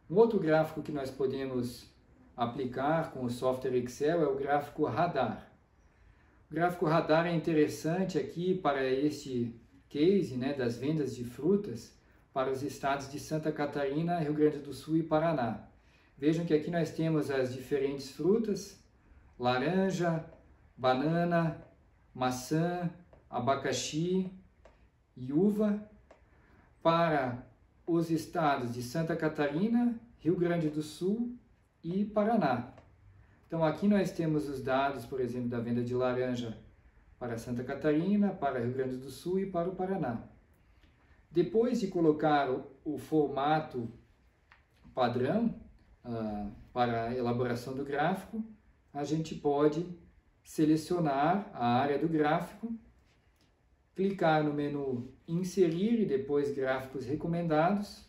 Um outro gráfico que nós podemos aplicar com o software Excel é o gráfico radar. O gráfico radar é interessante aqui para este case, né, das vendas de frutas para os estados de Santa Catarina, Rio Grande do Sul e Paraná. Vejam que aqui nós temos as diferentes frutas: laranja, banana, maçã, abacaxi e uva, para os estados de Santa Catarina, Rio Grande do Sul e Paraná. Então aqui nós temos os dados, por exemplo, da venda de laranja para Santa Catarina, para Rio Grande do Sul e para o Paraná. Depois de colocar o formato padrão para a elaboração do gráfico, a gente pode selecionar a área do gráfico, clicar no menu Inserir e depois Gráficos Recomendados.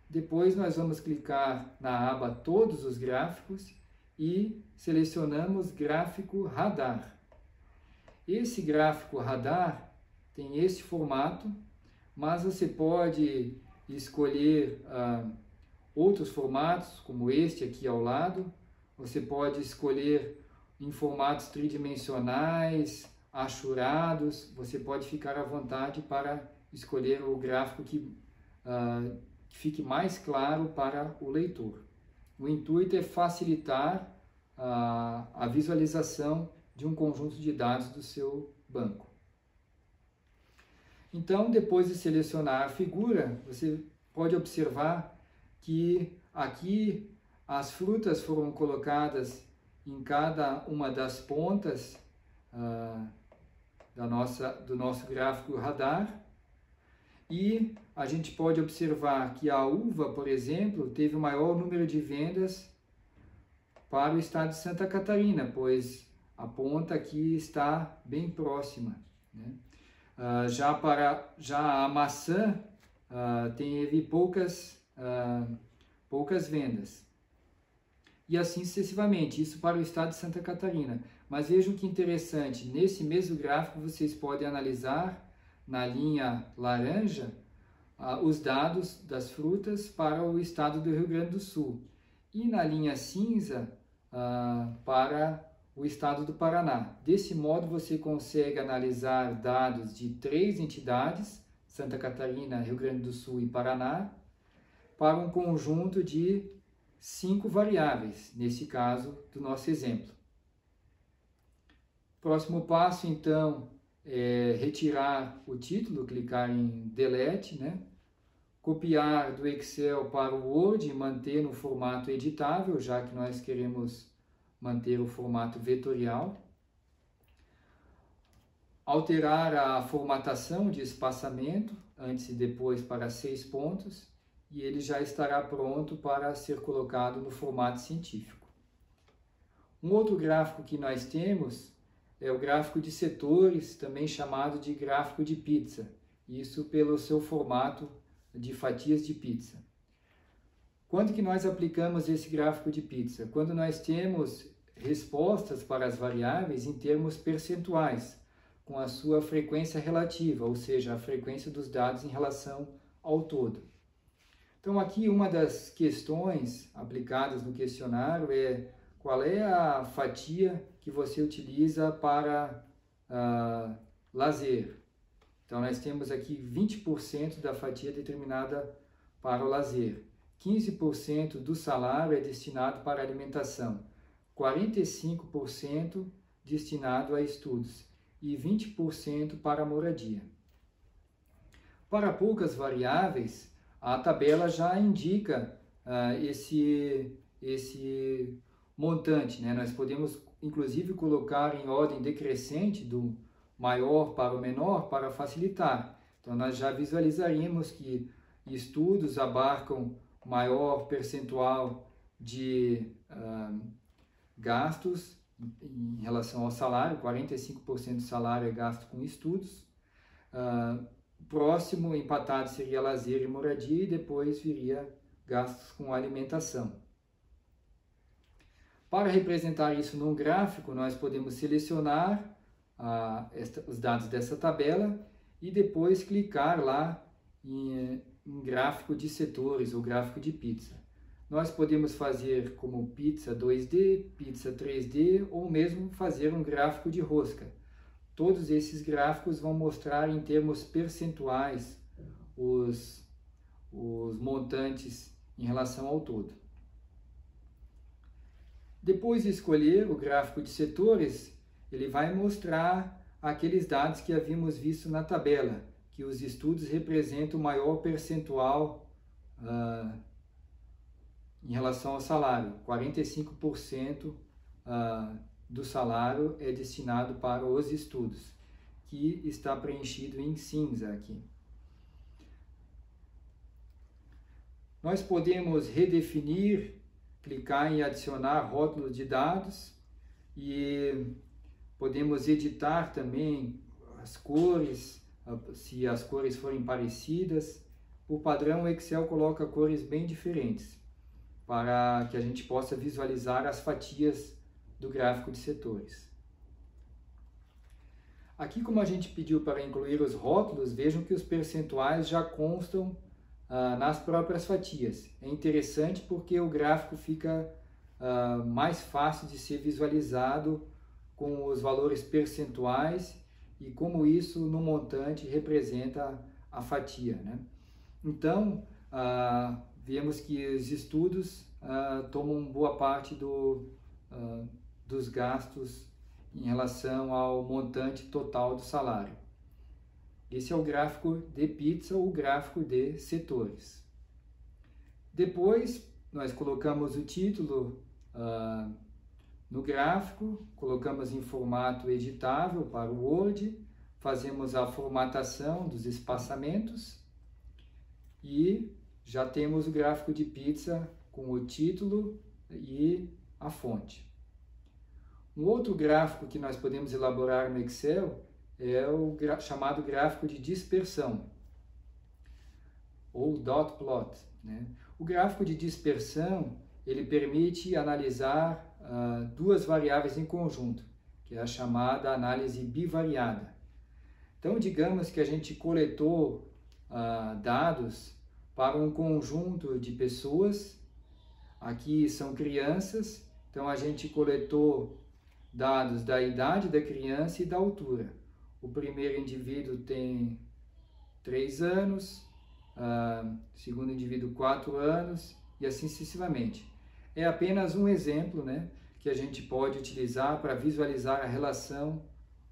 Depois nós vamos clicar na aba Todos os Gráficos e selecionamos Gráfico Radar. Esse gráfico radar tem este formato, mas você pode escolher outros formatos, como este aqui ao lado. Você pode escolher em formatos tridimensionais, achurados. Você pode ficar à vontade para escolher o gráfico que fique mais claro para o leitor. O intuito é facilitar a visualização de um conjunto de dados do seu banco. Então, depois de selecionar a figura, você pode observar que aqui as frutas foram colocadas em cada uma das pontas do nosso gráfico radar, e a gente pode observar que a uva, por exemplo, teve o maior número de vendas para o estado de Santa Catarina, pois a ponta aqui está bem próxima, né? Já a maçã teve poucas vendas. E assim sucessivamente, isso para o estado de Santa Catarina. Mas vejam que interessante, nesse mesmo gráfico vocês podem analisar na linha laranja os dados das frutas para o estado do Rio Grande do Sul e na linha cinza para o estado do Paraná. Desse modo você consegue analisar dados de 3 entidades, Santa Catarina, Rio Grande do Sul e Paraná, para um conjunto de 5 variáveis, nesse caso do nosso exemplo. Próximo passo, então, é retirar o título, clicar em Delete, né? Copiar do Excel para o Word e manter no formato editável, já que nós queremos manter o formato vetorial. Alterar a formatação de espaçamento, antes e depois para 6 pontos, e ele já estará pronto para ser colocado no formato científico. Um outro gráfico que nós temos é o gráfico de setores, também chamado de gráfico de pizza, isso pelo seu formato de fatias de pizza. Quando que nós aplicamos esse gráfico de pizza? Quando nós temos respostas para as variáveis em termos percentuais, com a sua frequência relativa, ou seja, a frequência dos dados em relação ao todo. Então aqui uma das questões aplicadas no questionário é: qual é a fatia que você utiliza para lazer? Então nós temos aqui 20% da fatia determinada para o lazer, 15% do salário é destinado para alimentação, 45% destinado a estudos e 20% para moradia. Para poucas variáveis, a tabela já indica esse montante, né? Nós podemos inclusive colocar em ordem decrescente do maior para o menor para facilitar. Então nós já visualizaríamos que estudos abarcam maior percentual de gastos em relação ao salário, 45% do salário é gasto com estudos. Próximo, empatado, seria lazer e moradia, e depois viria gastos com alimentação. Para representar isso num gráfico, nós podemos selecionar os dados dessa tabela e depois clicar lá em gráfico de setores ou gráfico de pizza. Nós podemos fazer como pizza 2D, pizza 3D ou mesmo fazer um gráfico de rosca. Todos esses gráficos vão mostrar em termos percentuais os montantes em relação ao todo. Depois de escolher o gráfico de setores, ele vai mostrar aqueles dados que havíamos visto na tabela, que os estudos representam o maior percentual em relação ao salário. 45% do salário é destinado para os estudos, que está preenchido em cinza aqui. Nós podemos redefinir, clicar em adicionar rótulos de dados e podemos editar também as cores, se as cores forem parecidas. Por padrão, o Excel coloca cores bem diferentes, para que a gente possa visualizar as fatias do gráfico de setores. Aqui, como a gente pediu para incluir os rótulos, vejam que os percentuais já constam nas próprias fatias. É interessante porque o gráfico fica mais fácil de ser visualizado com os valores percentuais e como isso no montante representa a fatia, né? Então, vemos que os estudos tomam boa parte dos gastos em relação ao montante total do salário. Esse é o gráfico de pizza ou o gráfico de setores. Depois, nós colocamos o título no gráfico, colocamos em formato editável para o Word, fazemos a formatação dos espaçamentos e já temos o gráfico de pizza com o título e a fonte. Um outro gráfico que nós podemos elaborar no Excel é o chamado gráfico de dispersão, ou dot plot, né? O gráfico de dispersão, ele permite analisar duas variáveis em conjunto, que é a chamada análise bivariada. Então, digamos que a gente coletou dados para um conjunto de pessoas, aqui são crianças, então a gente coletou dados da idade da criança e da altura. O primeiro indivíduo tem 3 anos, o segundo indivíduo 4 anos e assim sucessivamente. É apenas um exemplo, né, que a gente pode utilizar para visualizar a relação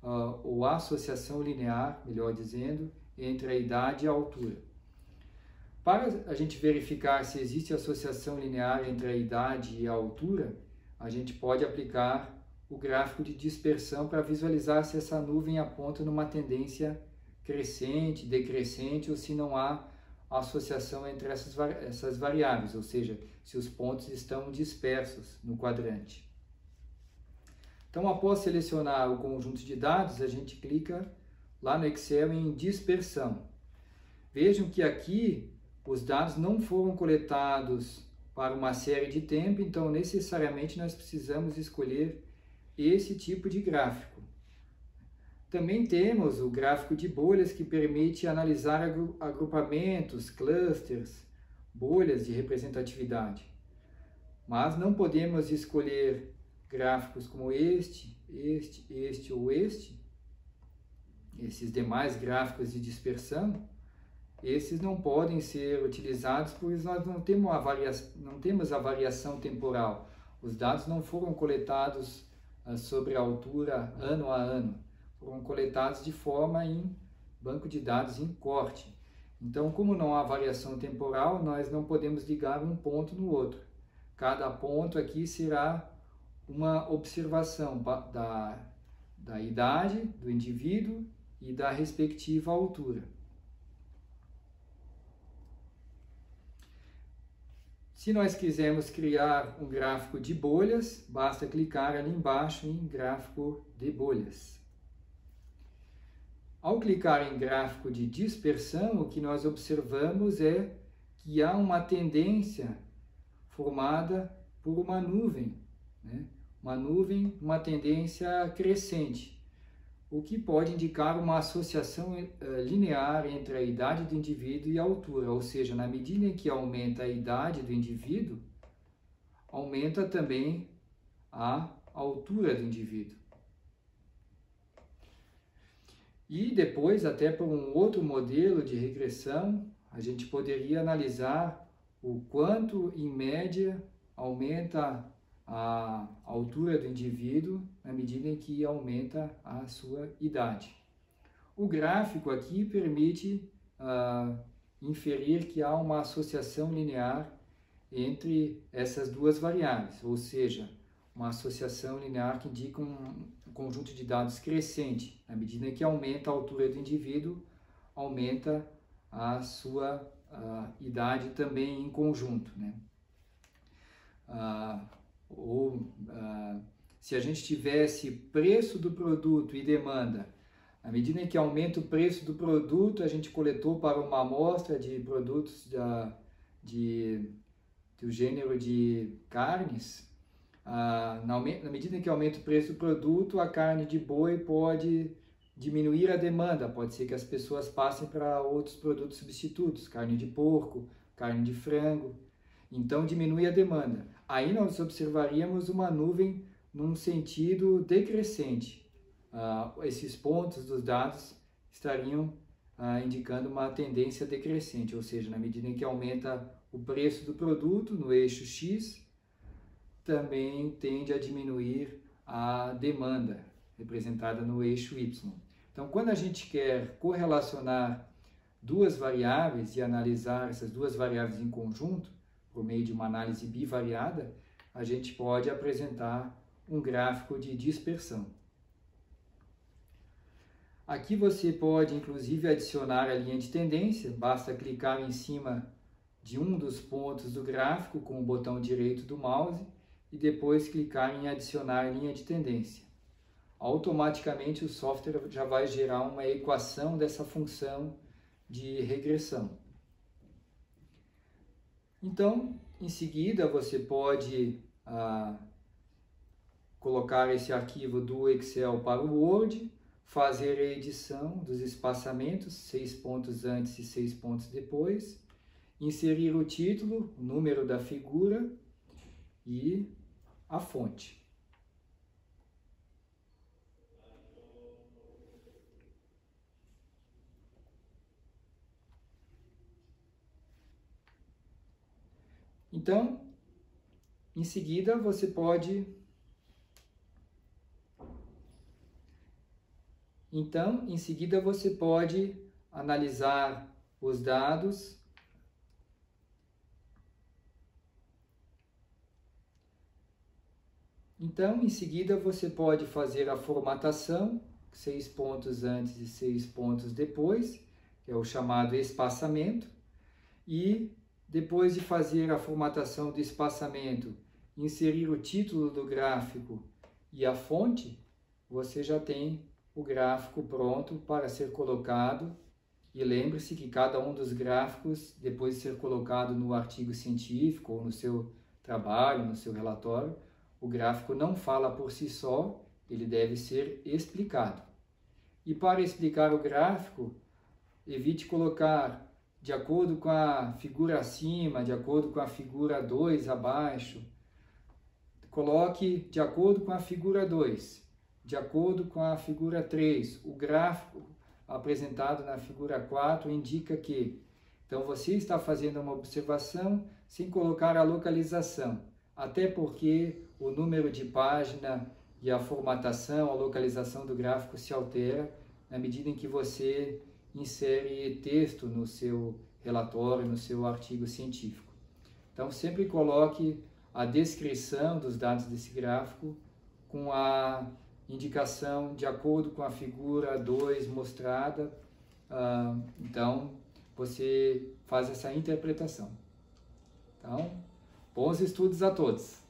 ou a associação linear, melhor dizendo, entre a idade e a altura. Para a gente verificar se existe associação linear entre a idade e a altura, a gente pode aplicar o gráfico de dispersão para visualizar se essa nuvem aponta numa tendência crescente, decrescente, ou se não há associação entre essas variáveis, ou seja, se os pontos estão dispersos no quadrante. Então, após selecionar o conjunto de dados, a gente clica lá no Excel em dispersão. Vejam que aqui os dados não foram coletados para uma série de tempo, então necessariamente nós precisamos escolher esse tipo de gráfico. Também temos o gráfico de bolhas, que permite analisar agrupamentos, clusters, bolhas de representatividade. Mas não podemos escolher gráficos como este ou este. Esses demais gráficos de dispersão, esses não podem ser utilizados porque nós não temos a variação temporal. Os dados não foram coletados sobre a altura ano a ano, foram coletados de forma em banco de dados em corte. Então, como não há variação temporal, nós não podemos ligar um ponto no outro. Cada ponto aqui será uma observação da idade do indivíduo e da respectiva altura. Se nós quisermos criar um gráfico de bolhas, basta clicar ali embaixo em gráfico de bolhas. Ao clicar em gráfico de dispersão, o que nós observamos é que há uma tendência formada por uma nuvem, né? Uma tendência crescente, o que pode indicar uma associação linear entre a idade do indivíduo e a altura, ou seja, na medida em que aumenta a idade do indivíduo, aumenta também a altura do indivíduo. E depois, até por um outro modelo de regressão, a gente poderia analisar o quanto, em média, aumenta a altura do indivíduo na medida em que aumenta a sua idade. O gráfico aqui permite inferir que há uma associação linear entre essas duas variáveis, ou seja, uma associação linear que indica um conjunto de dados crescente. Na medida em que aumenta a altura do indivíduo, aumenta a sua idade também em conjunto, né? Se a gente tivesse preço do produto e demanda, à medida em que aumenta o preço do produto, a gente coletou para uma amostra de produtos do gênero de carnes, na medida em que aumenta o preço do produto, a carne de boi pode diminuir a demanda, pode ser que as pessoas passem para outros produtos substitutos, carne de porco, carne de frango, então diminui a demanda. Aí nós observaríamos uma nuvem num sentido decrescente. Esses pontos dos dados estariam indicando uma tendência decrescente, ou seja, na medida em que aumenta o preço do produto no eixo X, também tende a diminuir a demanda, representada no eixo Y. Então, quando a gente quer correlacionar duas variáveis e analisar essas duas variáveis em conjunto, por meio de uma análise bivariada, a gente pode apresentar um gráfico de dispersão. Aqui você pode, inclusive, adicionar a linha de tendência, basta clicar em cima de um dos pontos do gráfico com o botão direito do mouse e depois clicar em adicionar linha de tendência. Automaticamente o software já vai gerar uma equação dessa função de regressão. Então, em seguida, você pode colocar esse arquivo do Excel para o Word, fazer a edição dos espaçamentos, 6 pontos antes e 6 pontos depois, inserir o título, o número da figura e a fonte. Então, em seguida, você pode analisar os dados fazer a formatação, 6 pontos antes e 6 pontos depois, que é o chamado espaçamento, e depois de fazer a formatação do espaçamento, inserir o título do gráfico e a fonte, você já tem o gráfico pronto para ser colocado. E lembre-se que cada um dos gráficos, depois de ser colocado no artigo científico ou no seu trabalho, no seu relatório, o gráfico não fala por si só, ele deve ser explicado. E para explicar o gráfico, evite colocar de acordo com a figura acima, de acordo com a figura 2 abaixo. Coloque de acordo com a figura 2, de acordo com a figura 3. O gráfico apresentado na figura 4 indica que. Então, você está fazendo uma observação sem colocar a localização, até porque o número de página e a formatação, a localização do gráfico se altera na medida em que você insere texto no seu relatório, no seu artigo científico. Então, sempre coloque a descrição dos dados desse gráfico com a indicação de acordo com a figura 2 mostrada. Então, você faz essa interpretação. Então, bons estudos a todos!